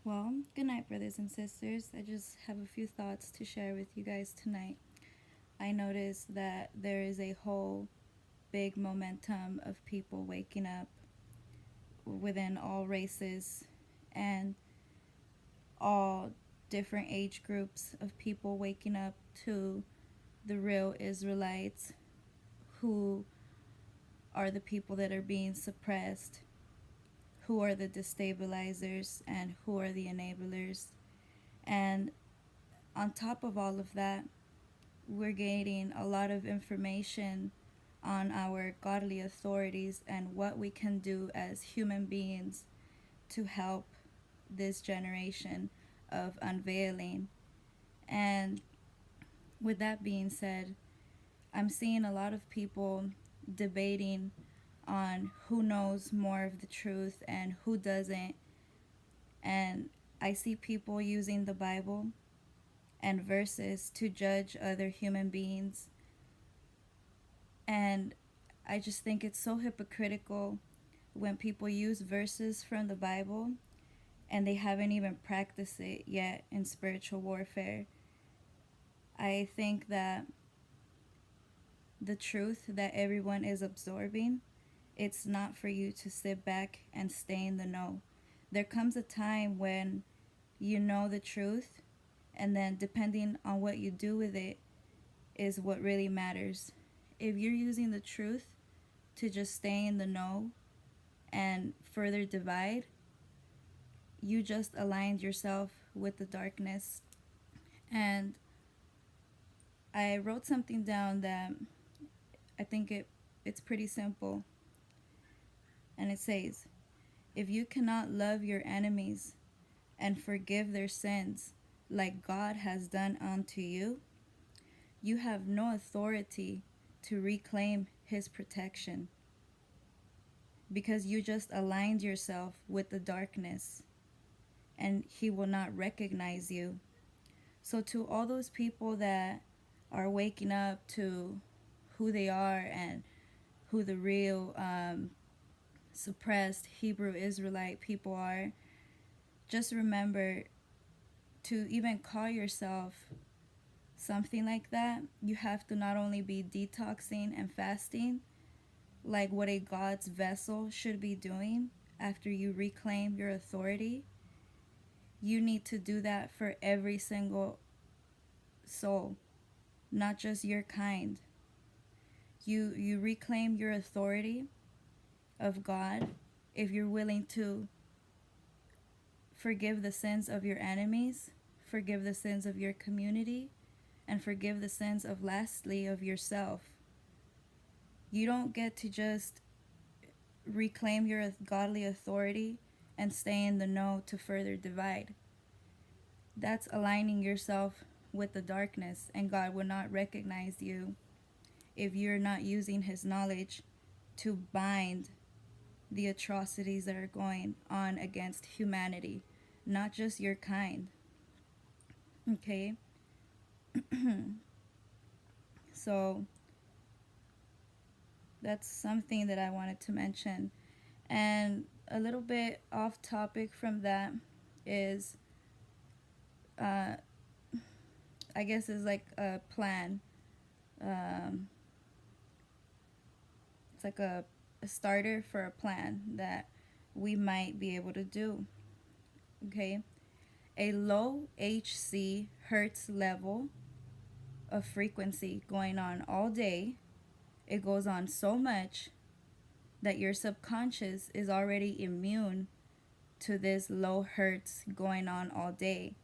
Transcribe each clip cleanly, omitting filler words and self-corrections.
Well, good night, brothers and sisters. I just have a few thoughts to share with you guys tonight. I noticed that there is a whole big momentum of people waking up within all races and all different age groups of people waking up to the real Israelites who are the people that are being suppressed, who are the destabilizers, and who are the enablers. And on top of all of that, we're gaining a lot of information on our godly authorities and what we can do as human beings to help this generation of unveiling. And with that being said, I'm seeing a lot of people debating on who knows more of the truth and who doesn't. And I see people using the Bible and verses to judge other human beings. And I just think it's so hypocritical when people use verses from the Bible and they haven't even practiced it yet in spiritual warfare. I think that the truth that everyone is absorbing, it's not for you to sit back and stay in the know. There comes a time when you know the truth, and then depending on what you do with it is what really matters. If you're using the truth to just stay in the know and further divide, you just aligned yourself with the darkness. And I wrote something down that I think it's pretty simple. And it says, if you cannot love your enemies and forgive their sins like God has done unto you, you have no authority to reclaim his protection because you just aligned yourself with the darkness and he will not recognize you. So to all those people that are waking up to who they are and who the real suppressed Hebrew Israelite people are, just remember to even call yourself something like that, you have to not only be detoxing and fasting, like what a God's vessel should be doing after you reclaim your authority, you need to do that for every single soul, not just your kind. You reclaim your authority of God if you're willing to forgive the sins of your enemies, forgive the sins of your community, and forgive the sins of lastly of yourself. You don't get to just reclaim your godly authority and stay in the know to further divide. That's aligning yourself with the darkness, and God will not recognize you if you're not using his knowledge to bind the atrocities that are going on against humanity, not just your kind. Okay? So that's something that I wanted to mention. And a little bit off topic from that is, uh, I guess, is like a plan. Um, it's like a starter for a plan that we might be able to do. Okay? A low HC hertz level of frequency going on all day. It goes on so much that your subconscious is already immune to this low hertz going on all day.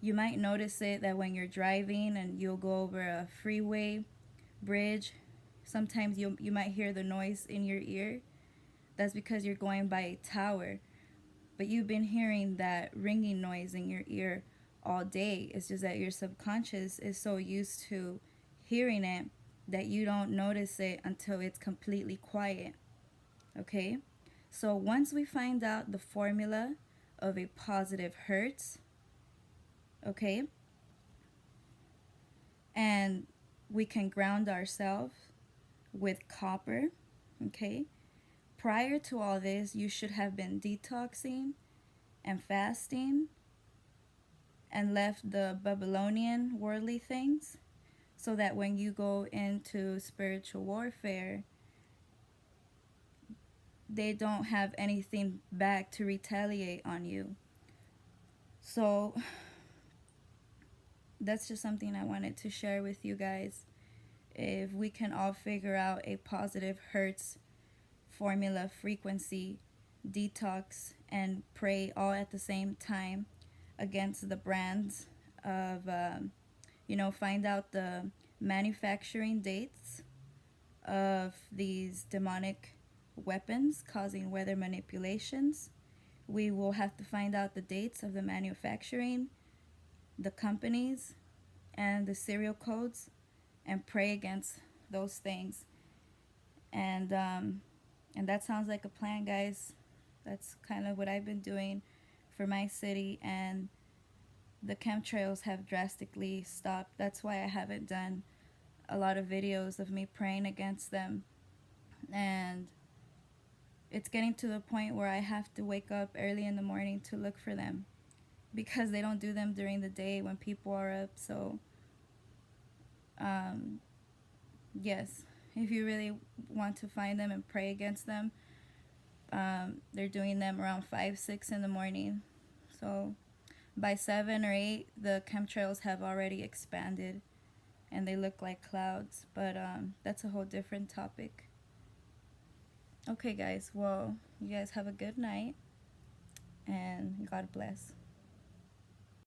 You might notice it that when you're driving and you'll go over a freeway bridge, sometimes you might hear the noise in your ear. That's because you're going by a tower. But you've been hearing that ringing noise in your ear all day. It's just that your subconscious is so used to hearing it that you don't notice it until it's completely quiet. Okay? So once we find out the formula of a positive hertz, okay, and we can ground ourselves with copper, okay? Prior to all this, you should have been detoxing and fasting and left the Babylonian worldly things, so that when you go into spiritual warfare, they don't have anything back to retaliate on you. So that's just something I wanted to share with you guys. If we can all figure out a positive Hertz formula frequency, detox, and pray all at the same time against the brands of, find out the manufacturing dates of these demonic weapons causing weather manipulations. We will have to find out the dates of the manufacturing, the companies, and the serial codes, and pray against those things. And that sounds like a plan, guys. That's kind of what I've been doing for my city, and the chemtrails have drastically stopped. That's why I haven't done a lot of videos of me praying against them. And it's getting to the point where I have to wake up early in the morning to look for them, because they don't do them during the day when people are up. So um, yes, if you really want to find them and pray against them, they're doing them around 5, 6 in the morning. So by 7 or 8, the chemtrails have already expanded and they look like clouds. But that's a whole different topic. Okay, guys. Well, you guys have a good night and God bless.